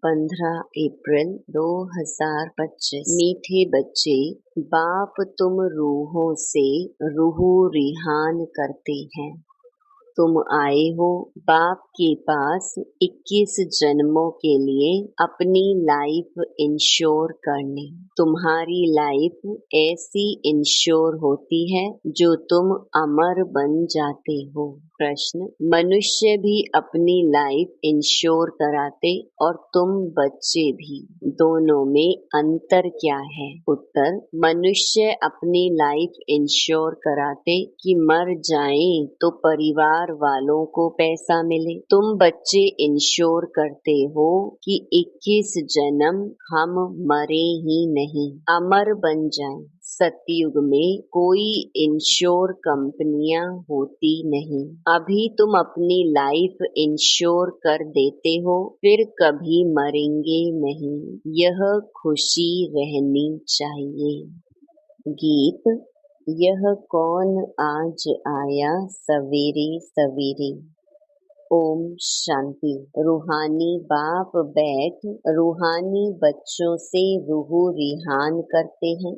15 अप्रैल 2025। मीठे बच्चे, बाप तुम रूहों से रूह रिहान करते हैं। तुम आए हो बाप के पास 21 जन्मों के लिए अपनी लाइफ इंश्योर करने। तुम्हारी लाइफ ऐसी इंश्योर होती है जो तुम अमर बन जाते हो। प्रश्न: मनुष्य भी अपनी लाइफ इंश्योर कराते और तुम बच्चे भी, दोनों में अंतर क्या है? उत्तर: मनुष्य अपनी लाइफ इंश्योर कराते कि मर जाएं तो परिवार वालों को पैसा मिले। तुम बच्चे इंश्योर करते हो कि 21 जन्म हम मरे ही नहीं, अमर बन जाएं। सतयुग में कोई इंश्योर कंपनियां होती नहीं। अभी तुम अपनी लाइफ इंश्योर कर देते हो, फिर कभी मरेंगे नहीं। यह खुशी रहनी चाहिए। गीत: यह कौन आज आया सवेरे सवेरे। ओम शांति। रूहानी बाप बैठ रूहानी बच्चों से रूह रिहान करते हैं।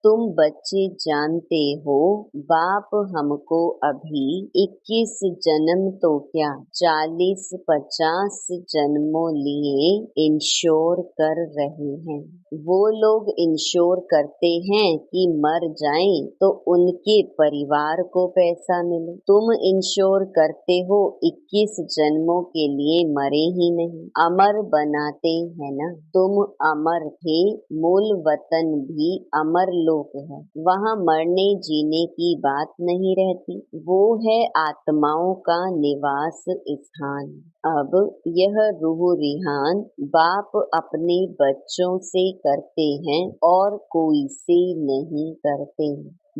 तुम बच्चे जानते हो बाप हमको अभी 21 जन्म तो क्या 40-50 जन्मों लिए इंश्योर कर रहे हैं। वो लोग इंश्योर करते हैं कि मर जाएं तो उनके परिवार को पैसा मिले। तुम इंश्योर करते हो 21 जन्मों के लिए मरे ही नहीं, अमर बनाते हैं ना। तुम अमर थे, मूल वतन भी अमर लोक है। वहाँ मरने जीने की बात नहीं रहती, वो है आत्माओं का निवास स्थान। अब यह रूह रिहान बाप अपने बच्चों से करते हैं और कोई से नहीं करते।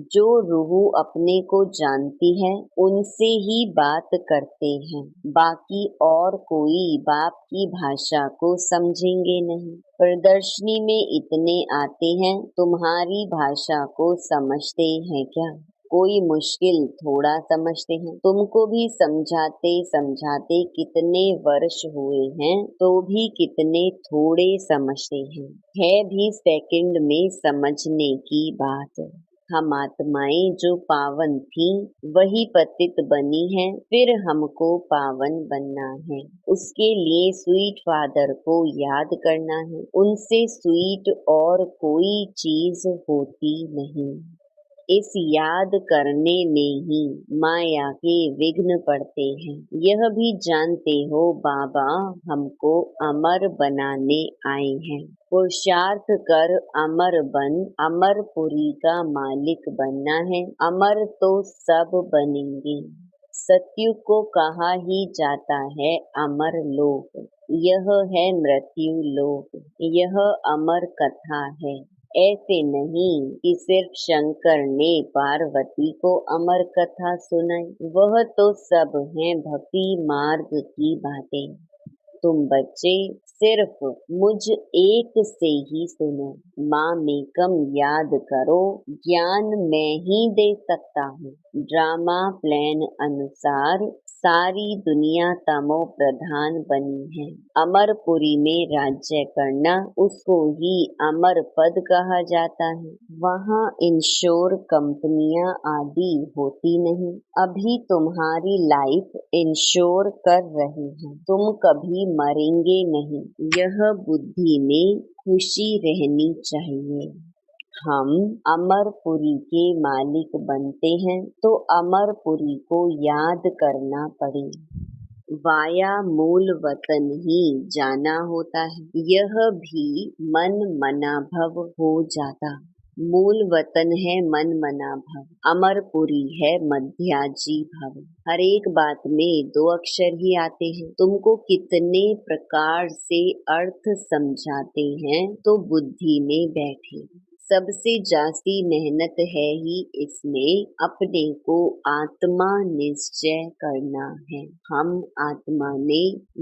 जो रूह अपने को जानती है उनसे ही बात करते हैं, बाकी और कोई बाप की भाषा को समझेंगे नहीं। प्रदर्शनी में इतने आते हैं, तुम्हारी भाषा को समझते हैं क्या? कोई मुश्किल थोड़ा समझते हैं। तुमको भी समझाते समझाते कितने वर्ष हुए हैं तो भी कितने थोड़े समझते हैं। है भी सेकंड में समझने की बात। हम आत्माएं जो पावन थी वही पतित बनी हैं, फिर हमको पावन बनना है। उसके लिए स्वीट फादर को याद करना है। उनसे स्वीट और कोई चीज होती नहीं। इस याद करने में ही माया के विघ्न पड़ते हैं। यह भी जानते हो बाबा हमको अमर बनाने आए हैं। पुरुषार्थ कर अमर बन, अमरपुरी का मालिक बनना है। अमर तो सब बनेंगे। सतयुग को कहा ही जाता है अमर लोक। यह है मृत्यु लोक। यह अमर कथा है। ऐसे नहीं कि सिर्फ शंकर ने पार्वती को अमर कथा सुनाई, वह तो सब हैं भक्ति मार्ग की बातें। तुम बच्चे सिर्फ मुझ एक से ही सुनो। मामेकम याद करो, ज्ञान मैं ही दे सकता हूँ। ड्रामा प्लान अनुसार सारी दुनिया तमो प्रधान बनी है। अमरपुरी में राज्य करना उसको ही अमर पद कहा जाता है। वहाँ इंश्योर कंपनियां आदि होती नहीं। अभी तुम्हारी लाइफ इंश्योर कर रही है। तुम कभी मरेंगे नहीं, यह बुद्धि में खुशी रहनी चाहिए। हम अमरपुरी के मालिक बनते हैं तो अमरपुरी को याद करना पड़े। वाया मूल वतन ही जाना होता है। यह भी मन मना भव हो जाता। मूल वतन है मन मना भव, अमरपुरी है मध्याजी भव। हर एक बात में 2 अक्षर ही आते हैं। तुमको कितने प्रकार से अर्थ समझाते हैं तो बुद्धि में बैठे। सबसे जास्ती मेहनत है ही इसमें अपने को आत्मा निश्चय करना है। हम आत्मा ने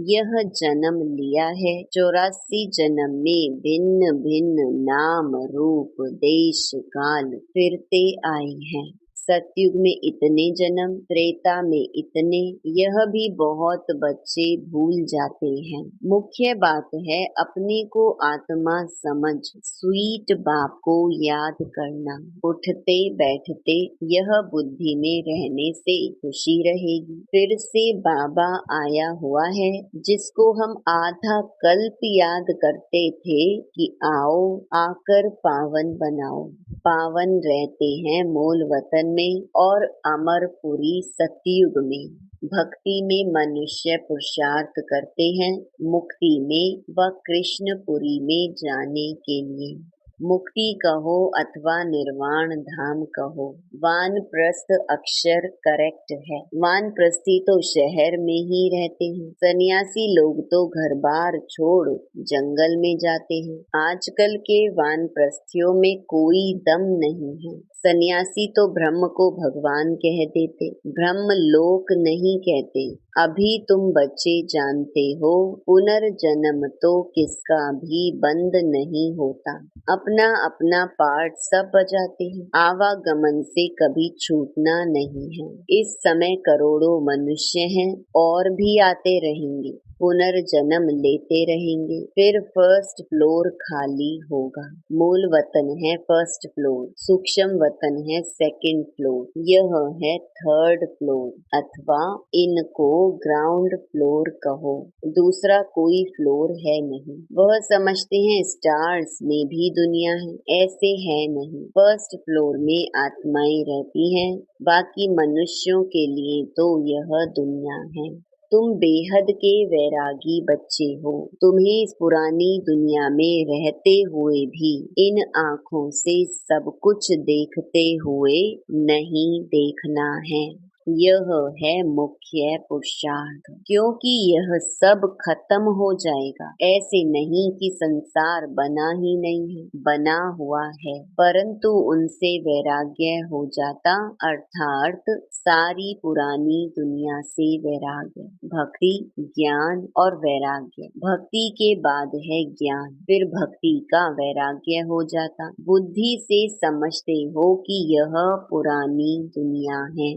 यह जन्म लिया है। 84 जन्म में भिन्न भिन्न नाम रूप देश काल फिरते आए हैं। सतयुग में इतने जन्म, त्रेता में इतने, यह भी बहुत बच्चे भूल जाते हैं। मुख्य बात है अपने को आत्मा समझ स्वीट बाप को याद करना। उठते बैठते यह बुद्धि में रहने से खुशी रहेगी। फिर से बाबा आया हुआ है, जिसको हम आधा कल्प याद करते थे कि आओ आकर पावन बनाओ। पावन रहते हैं मूल वतन में और अमरपुरी सतयुग में। भक्ति में मनुष्य पुरुषार्थ करते हैं मुक्ति में व कृष्णपुरी में जाने के लिए। मुक्ति कहो अथवा निर्वाण धाम कहो, वानप्रस्थ अक्षर करेक्ट है। वानप्रस्थी तो शहर में ही रहते हैं, सन्यासी लोग तो घर बार छोड़ जंगल में जाते हैं। आजकल के वानप्रस्थियों में कोई दम नहीं है। सन्यासी तो ब्रह्म को भगवान कह देते, ब्रह्म लोक नहीं कहते। अभी तुम बच्चे जानते हो पुनर्जन्म तो किसका भी बंद नहीं होता। अपना अपना पार्ट सब बजाते हैं, आवागमन से कभी छूटना नहीं है। इस समय करोड़ों मनुष्य हैं और भी आते रहेंगे, पुनर्जन्म लेते रहेंगे। फिर फर्स्ट फ्लोर खाली होगा। मूल वतन है फर्स्ट फ्लोर, सूक्ष्म वतन है सेकंड फ्लोर, यह है थर्ड फ्लोर अथवा इनको ग्राउंड फ्लोर कहो। दूसरा कोई फ्लोर है नहीं। वह समझते हैं स्टार्स में भी दुनिया है, ऐसे है नहीं। फर्स्ट फ्लोर में आत्माएं रहती हैं, बाकी मनुष्यों के लिए तो यह दुनिया है। तुम बेहद के वैरागी बच्चे हो। तुम्हें इस पुरानी दुनिया में रहते हुए भी इन आँखों से सब कुछ देखते हुए नहीं देखना है। यह है मुख्य पुरुषार्थ, क्योंकि यह सब खत्म हो जाएगा। ऐसे नहीं कि संसार बना ही नहीं है, बना हुआ है, परंतु उनसे वैराग्य हो जाता, अर्थात सारी पुरानी दुनिया से वैराग्य। भक्ति, ज्ञान और वैराग्य। भक्ति के बाद है ज्ञान, फिर भक्ति का वैराग्य हो जाता। बुद्धि से समझते हो कि यह पुरानी दुनिया है,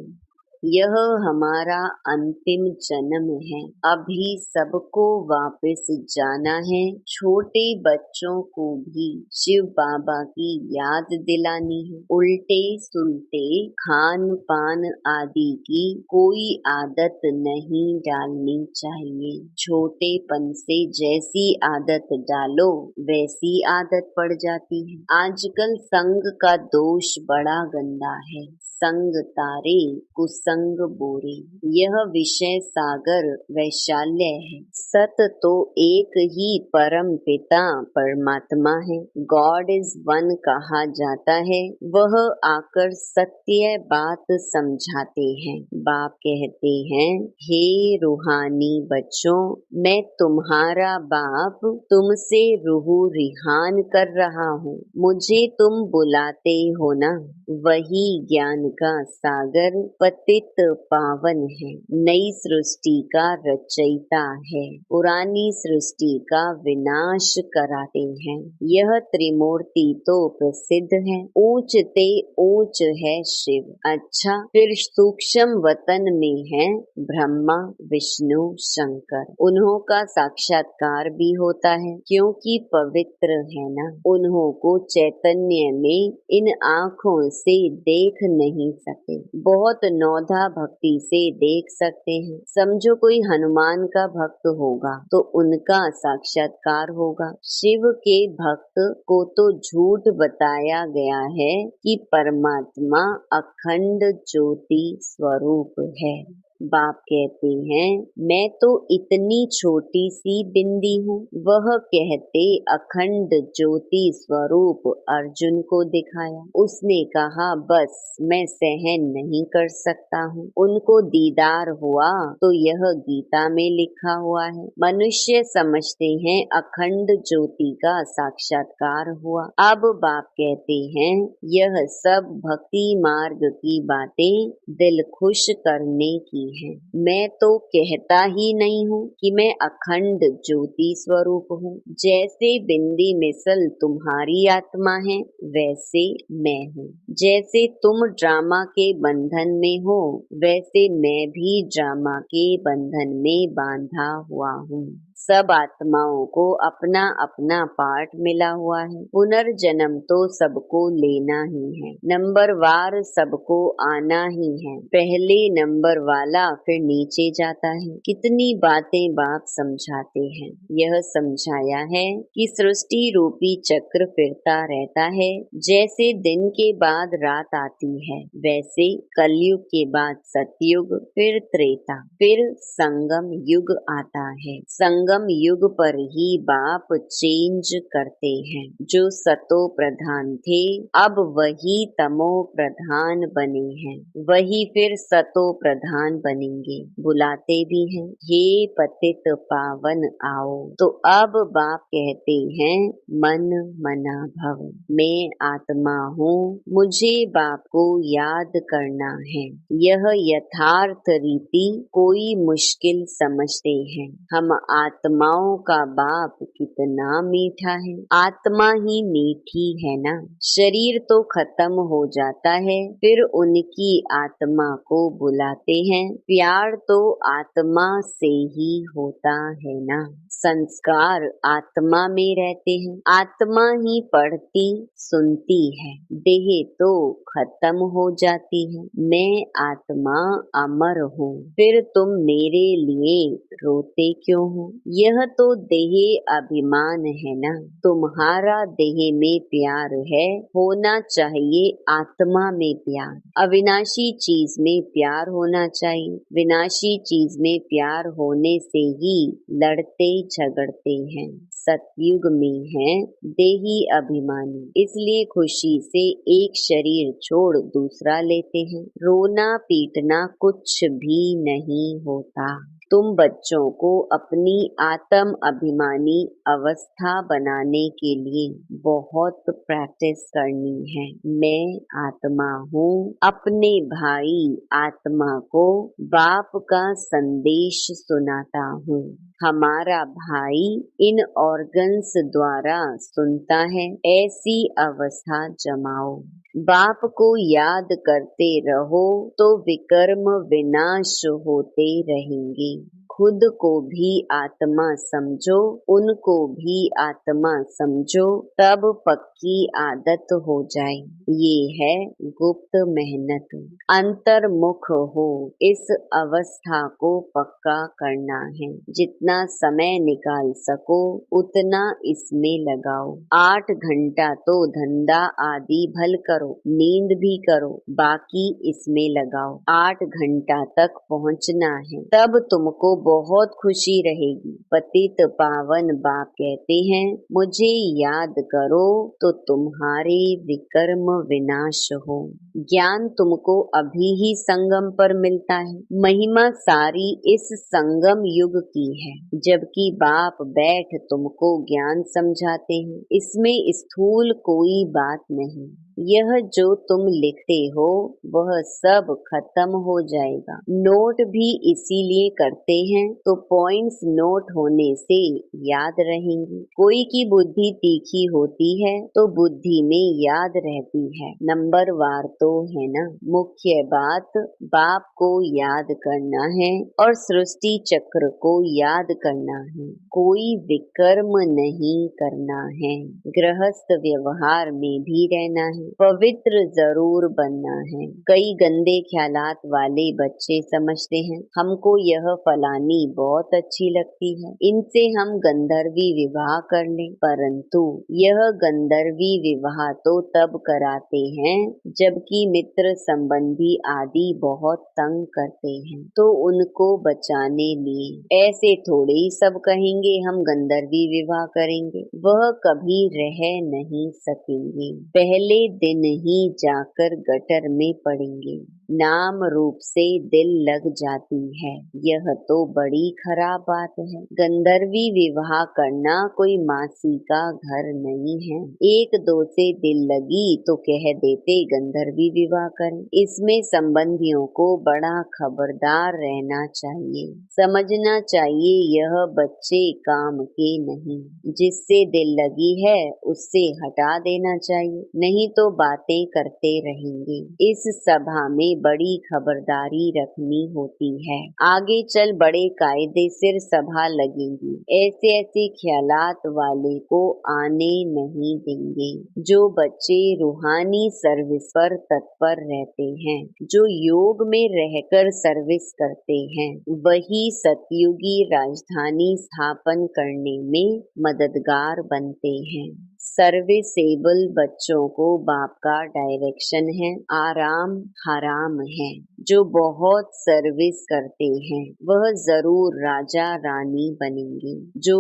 यह हमारा अंतिम जन्म है। अभी सबको वापस जाना है। छोटे बच्चों को भी शिव बाबा की याद दिलानी है। उल्टे सुलटे खान पान आदि की कोई आदत नहीं डालनी चाहिए। छोटेपन से जैसी आदत डालो वैसी आदत पड़ जाती है। आजकल संग का दोष बड़ा गंदा है। संग तारे कुसंग बोरे, यह विषय सागर वैशाल्य है। सत तो एक ही परम पिता परमात्मा है, गॉड इज वन कहा जाता है। वह आकर सत्य बात समझाते हैं। बाप कहते हैं, हे रूहानी बच्चों, मैं तुम्हारा बाप तुमसे रूह रिहान कर रहा हूँ। मुझे तुम बुलाते हो ना, वही ज्ञान का सागर पतित पावन है। नई सृष्टि का रचयिता है, पुरानी सृष्टि का विनाश कराते हैं। यह त्रिमूर्ति तो प्रसिद्ध है, ऊंच ते ऊंच है शिव। अच्छा, फिर सूक्ष्म वतन में है ब्रह्मा विष्णु शंकर। उन्हों का साक्षात्कार भी होता है, क्योंकि पवित्र है ना। उन्हों को चैतन्य में इन आँखों से देख नहीं सकते, बहुत नौधा भक्ति से देख सकते हैं। समझो कोई हनुमान का भक्त होगा तो उनका साक्षात्कार होगा। शिव के भक्त को तो झूठ बताया गया है कि परमात्मा अखंड ज्योति स्वरूप है। बाप कहते हैं, मैं तो इतनी छोटी सी बिंदी हूँ। वह कहते अखंड ज्योति स्वरूप अर्जुन को दिखाया। उसने कहा, बस मैं सहन नहीं कर सकता हूँ। उनको दीदार हुआ तो यह गीता में लिखा हुआ है। मनुष्य समझते हैं अखंड ज्योति का साक्षात्कार हुआ। अब बाप कहते हैं, यह सब भक्ति मार्ग की बातें दिल खुश करने की हैं। मैं तो कहता ही नहीं हूँ कि मैं अखंड ज्योति स्वरूप हूँ। जैसे बिंदी मिसल तुम्हारी आत्मा है, वैसे मैं हूँ। जैसे तुम ड्रामा के बंधन में हो, वैसे मैं भी ड्रामा के बंधन में बांधा हुआ हूँ। सब आत्माओं को अपना अपना पार्ट मिला हुआ है। पुनर्जन्म तो सबको लेना ही है, नंबर वार सबको आना ही है। पहले नंबर वाला फिर नीचे जाता है। कितनी बातें बाप समझाते हैं। यह समझाया है कि सृष्टि रूपी चक्र फिरता रहता है। जैसे दिन के बाद रात आती है, वैसे कलयुग के बाद सतयुग, फिर त्रेता, फिर संगम युग आता है। संगम युग पर ही बाप चेंज करते हैं। जो सतो प्रधान थे, अब वही तमो प्रधान बने हैं। वही फिर सतो प्रधान बनेंगे। बुलाते भी हैं, हे पतित पावन आओ। तो अब बाप कहते हैं, मन मना भव। मैं आत्मा हूँ, मुझे बाप को याद करना है। यह यथार्थ रीति कोई मुश्किल समझते हैं। हम आत्माओं का बाप कितना मीठा है। आत्मा ही मीठी है ना। शरीर तो खत्म हो जाता है, फिर उनकी आत्मा को बुलाते हैं। प्यार तो आत्मा से ही होता है ना। संस्कार आत्मा में रहते हैं। आत्मा ही पढ़ती सुनती है। देह तो खत्म हो जाती है। मैं आत्मा अमर हूँ। फिर तुम मेरे लिए रोते क्यों हो? यह तो देह अभिमान है ना। तुम्हारा देह में प्यार है, होना चाहिए आत्मा में प्यार। अविनाशी चीज में प्यार होना चाहिए। विनाशी चीज में प्यार होने से ही लड़ते झगड़ते हैं। सतयुग में है देही अभिमानी, इसलिए खुशी से एक शरीर छोड़ दूसरा लेते हैं। रोना पीटना कुछ भी नहीं होता। तुम बच्चों को अपनी आत्म अभिमानी अवस्था बनाने के लिए बहुत प्रैक्टिस करनी है। मैं आत्मा हूँ। अपने भाई आत्मा को बाप का संदेश सुनाता हूँ। हमारा भाई इन ऑर्गन्स द्वारा सुनता है। ऐसी अवस्था जमाओ। बाप को याद करते रहो तो विकर्म विनाश होते रहेंगे। खुद को भी आत्मा समझो, उनको भी आत्मा समझो, तब पक्की आदत हो जाए। ये है गुप्त मेहनत। अंतर्मुख हो, इस अवस्था को पक्का करना है। जितना समय निकाल सको उतना इसमें लगाओ। 8 घंटा तो धंधा आदि भल करो, नींद भी करो, बाकी इसमें लगाओ। 8 घंटा तक पहुंचना है, तब तुमको बहुत खुशी रहेगी। पतित पावन बाप कहते हैं, मुझे याद करो तो तुम्हारे विकर्म विनाश हो। ज्ञान तुमको अभी ही संगम पर मिलता है। महिमा सारी इस संगम युग की है, जबकि बाप बैठ तुमको ज्ञान समझाते हैं। इसमें स्थूल कोई बात नहीं। यह जो तुम लिखते हो वह सब खत्म हो जाएगा। नोट भी इसीलिए करते हैं तो पॉइंट्स नोट होने से याद रहेंगी। कोई की बुद्धि तीखी होती है तो बुद्धि में याद रहती है। नंबर वार तो है ना। मुख्य बात बाप को याद करना है और सृष्टि चक्र को याद करना है। कोई विकर्म नहीं करना है। गृहस्थ व्यवहार में भी रहना है। पवित्र जरूर बनना है। कई गंदे ख्यालात वाले बच्चे समझते हैं, हमको यह फलानी बहुत अच्छी लगती है, इनसे हम गंधर्वी विवाह कर लें। परंतु यह गंधर्वी विवाह तो तब कराते हैं जबकि मित्र संबंधी आदि बहुत तंग करते हैं, तो उनको बचाने लिए। ऐसे थोड़े ही सब कहेंगे हम गंधर्वी विवाह करेंगे, वह कभी रह नहीं सकेंगे। पहले दिन ही जाकर गटर में पड़ेंगे। नाम रूप से दिल लग जाती है, यह तो बड़ी खराब बात है। गंधर्वी विवाह करना कोई मासी का घर नहीं है। एक दो से दिल लगी तो कह देते गंधर्वी विवाह करें। इसमें संबंधियों को बड़ा खबरदार रहना चाहिए, समझना चाहिए यह बच्चे काम के नहीं। जिससे दिल लगी है उससे हटा देना चाहिए, नहीं तो बातें करते रहेंगे। इस सभा में बड़ी खबरदारी रखनी होती है। आगे चल बड़े कायदे सिर सभा लगेंगी। ऐसे ऐसे ख्यालात वाले को आने नहीं देंगे। जो बच्चे रूहानी सर्विस पर तत्पर रहते हैं, जो योग में रहकर सर्विस करते हैं, वही सतयुगी राजधानी स्थापन करने में मददगार बनते हैं। सर्विसेबल बच्चों को बाप का डायरेक्शन है, आराम हराम है। जो बहुत सर्विस करते हैं वह जरूर राजा रानी बनेंगे।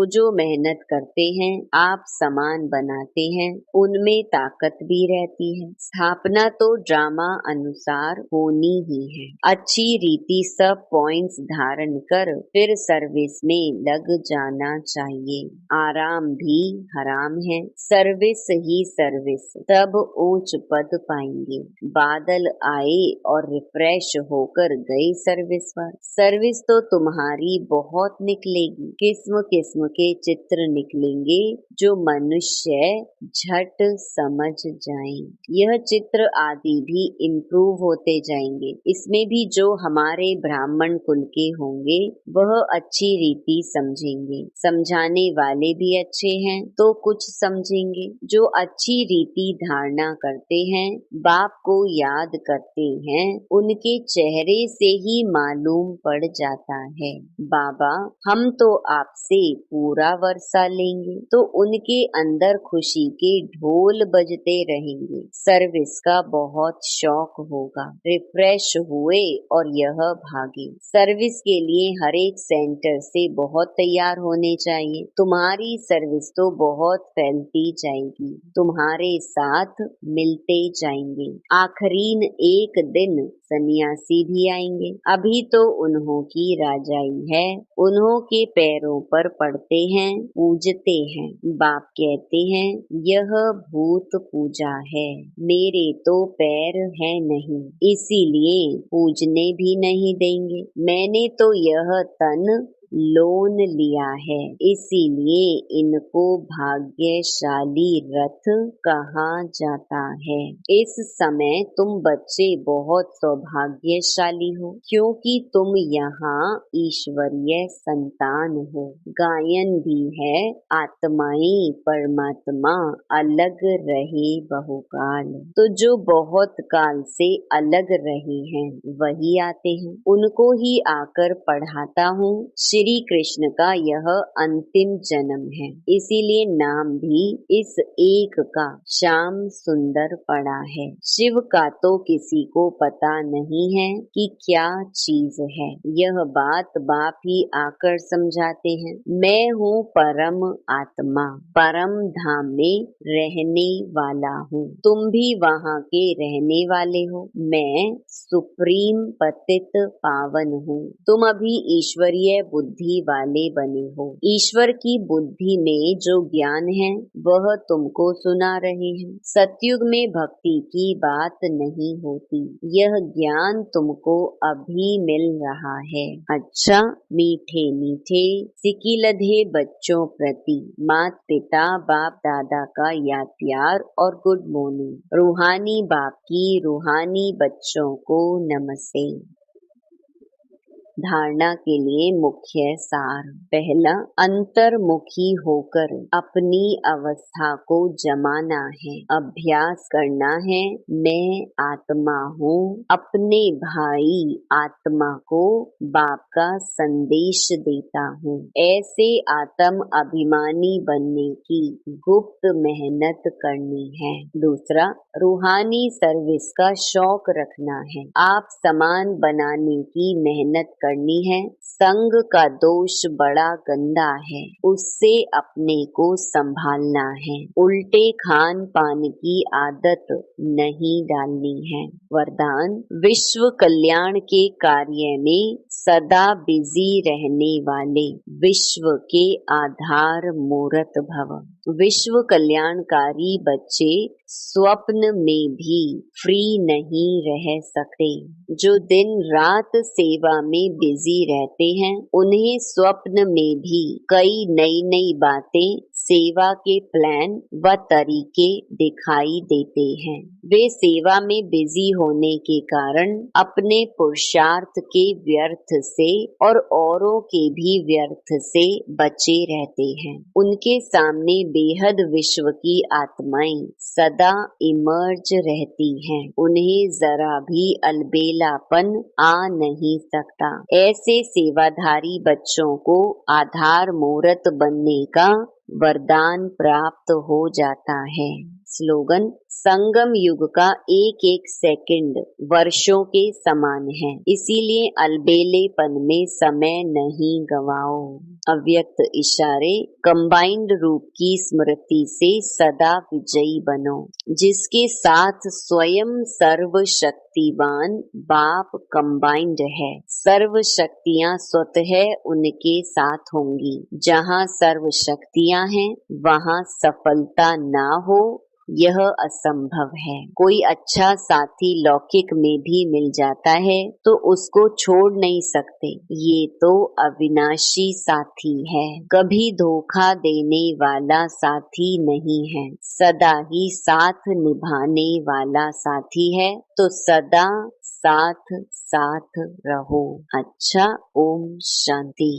जो मेहनत करते हैं, आप समान बनाते हैं, उनमें ताकत भी रहती है। स्थापना तो ड्रामा अनुसार होनी ही है। अच्छी रीति सब पॉइंट्स धारण कर फिर सर्विस में लग जाना चाहिए। आराम भी हराम है। सर्विस ही सर्विस, तब ऊंच पद पाएंगे। बादल आए और रिफ्रेश होकर गए सर्विस पर। सर्विस तो तुम्हारी बहुत निकलेगी, किस्म किस्म के चित्र निकलेंगे जो मनुष्य झट समझ जाएं। यह चित्र आदि भी इम्प्रूव होते जाएंगे। इसमें भी जो हमारे ब्राह्मण कुल के होंगे वह अच्छी रीति समझेंगे। समझाने वाले भी अच्छे हैं तो कुछ समझेंगे। जो अच्छी रीति धारणा करते हैं, बाप को याद करते हैं, उनके चेहरे से ही मालूम पड़ जाता है बाबा हम तो आपसे पूरा वर्षा लेंगे, तो उनके अंदर खुशी के ढोल बजते रहेंगे। सर्विस का बहुत शौक होगा। रिफ्रेश हुए और यह भागे। सर्विस के लिए हर एक सेंटर से बहुत तैयार होने चाहिए। तुम्हारी सर्विस तो बहुत फैलती जाएगी, तुम्हारे साथ मिलते जाएंगे। आखरीन एक दिन सन्यासी भी आएंगे। अभी तो उन्हों की राजाई है, उन्हों के पैरों पर पड़ते हैं, पूजते हैं। बाप कहते हैं यह भूत पूजा है, मेरे तो पैर है नहीं, इसीलिए पूजने भी नहीं देंगे। मैंने तो यह तन लोन लिया है, इसीलिए इनको भाग्यशाली रथ कहा जाता है। इस समय तुम बच्चे बहुत सौभाग्यशाली हो, क्योंकि तुम यहाँ ईश्वरीय संतान हो। गायन भी है आत्माएं परमात्मा अलग रहे बहुकाल। तो जो बहुत काल से अलग रहे हैं वही आते हैं, उनको ही आकर पढ़ाता हूँ। श्री कृष्ण का यह अंतिम जन्म है, इसीलिए नाम भी इस एक का श्याम सुंदर पड़ा है। शिव का तो किसी को पता नहीं है कि क्या चीज है। यह बात बाप ही आकर समझाते हैं। मैं हूँ परम आत्मा, परम धाम में रहने वाला हूँ। तुम भी वहाँ के रहने वाले हो। मैं सुप्रीम पतित पावन हूँ। तुम अभी ईश्वरीय बुद्धि वाले बने हो। ईश्वर की बुद्धि में जो ज्ञान है वह तुमको सुना रहे हैं। सतयुग में भक्ति की बात नहीं होती, यह ज्ञान तुमको अभी मिल रहा है। अच्छा, मीठे मीठे सिकिलधे बच्चों प्रति माता पिता बाप दादा का याद प्यार और गुड मॉर्निंग। रूहानी बाप की रूहानी बच्चों को नमस्ते। धारणा के लिए मुख्य सार। पहला, अंतर्मुखी होकर अपनी अवस्था को जमाना है, अभ्यास करना है। मैं आत्मा हूँ, अपने भाई आत्मा को बाप का संदेश देता हूँ। ऐसे आत्म अभिमानी बनने की गुप्त मेहनत करनी है। दूसरा, रूहानी सर्विस का शौक रखना है। आप समान बनाने की मेहनत कर करनी है। संग का दोष बड़ा गंदा है, उससे अपने को संभालना है। उल्टे खान पान की आदत नहीं डालनी है। वरदान, विश्व कल्याण के कार्य में सदा बिजी रहने वाले विश्व के आधार मूरत भव। विश्व कल्याणकारी बच्चे स्वप्न में भी फ्री नहीं रह सकते। जो दिन रात सेवा में बिजी रहते हैं, उन्हें स्वप्न में भी कई नई नई बातें, सेवा के प्लान व तरीके दिखाई देते हैं। वे सेवा में बिजी होने के कारण अपने पुरुषार्थ के व्यर्थ से और औरों के भी व्यर्थ से बचे रहते हैं। उनके सामने बेहद विश्व की आत्माएं सदा इमर्ज रहती हैं। उन्हें जरा भी अलबेलापन आ नहीं सकता। ऐसे सेवाधारी बच्चों को आधार मूरत बनने का वरदान प्राप्त हो जाता है। स्लोगन, संगम युग का एक एक सेकंड वर्षों के समान है, इसीलिए अलबेलेपन में समय नहीं गवाओ। अव्यक्त इशारे, कंबाइंड रूप की स्मृति से सदा विजयी बनो, जिसके साथ स्वयं सर्वशक्तिवान बाप कंबाइंड है। सर्व शक्तियाँ स्वतः उनके साथ होंगी। जहाँ सर्व शक्तियाँ हैं, वहाँ सफलता ना हो यह असंभव है। कोई अच्छा साथी लौकिक में भी मिल जाता है तो उसको छोड़ नहीं सकते। ये तो अविनाशी साथी है, कभी धोखा देने वाला साथी नहीं है, सदा ही साथ निभाने वाला साथी है। तो सदा साथ साथ रहो। अच्छा, ओम शांति।